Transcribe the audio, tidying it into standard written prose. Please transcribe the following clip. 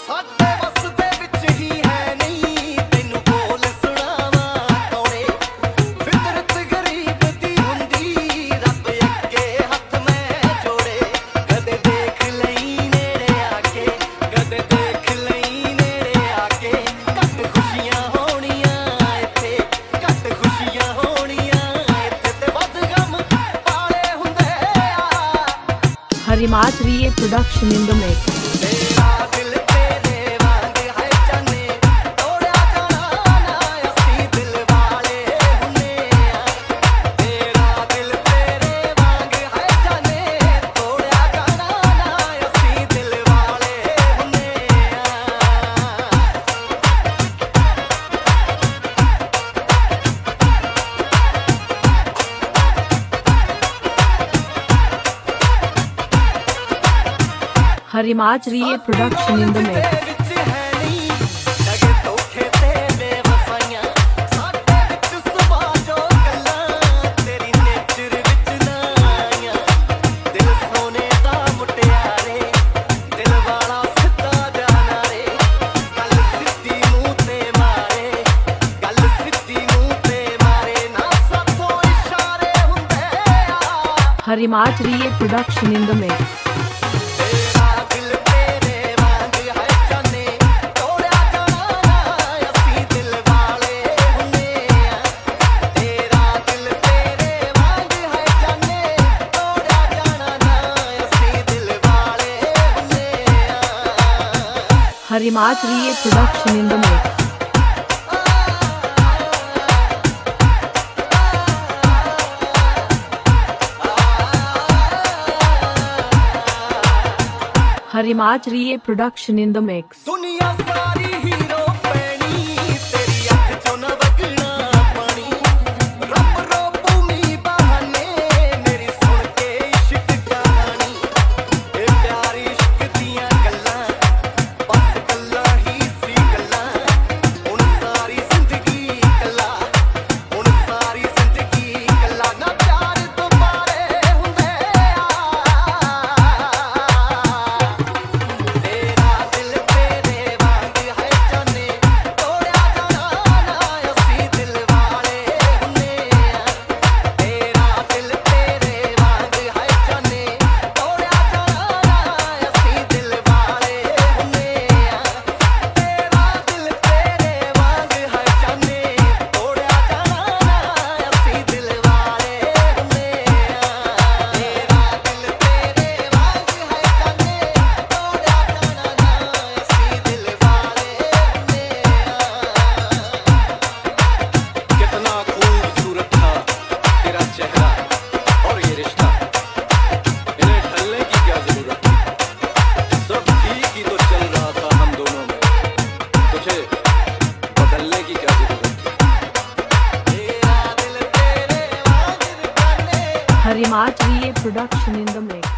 ਸਾਡੇ ਵਸ ਦੇ ਵਿੱਚ ਹੀ ਹੈ ਨਹੀਂ ਤੈਨੂੰ ਬੋਲ ਸੁਣਾਵਾਂ ਕੌੜੇ ਫਿਤਰਤ ਗਰੀਬ ਦੀ ਹੁੰਦੀ ਰੱਬ ਅੱਗੇ ਹੱਥ ਮੈਂ ਜੋੜੇ ਕਦੇ ਦੇਖ ਲਈ ਨੇੜੇ ਆ ਕੇ ਕਦੇ ਦੇਖ ਲਈ ਨੇੜੇ ਆ ਕੇ ਘੱਟ ਖੁਸ਼ੀਆਂ ਹੋਣੀਆਂ ਇੱਥੇ ਘੱਟ ਖੁਸ਼ੀਆਂ ਹੋਣੀਆਂ ਇੱਥੇ ਤੇ ਵੱਧ ਗਮ ਪਾਲੇ ਹੁੰਦੇ ਆ Harimat Riye production in the mix. Harimat Riye production in the mix. Harimat Riye production in the mix. Harimat Riye production in the mix. Harimat Riye production in the mix. दुनिया सारी हीरो पैनी तेरी अख चों ना वगना पानी रब रो भूमि बहाने मेरी सुन के इश्क कहानी ए प्यार इश्क दियां गल्लां बस गल्लां ही सी गल्लां हुण सारी जिंदगी कल्ला हुण सारी जिंदगी कल्ला ना प्यार दोबारे हुंदे Harimat Riye production in the mix.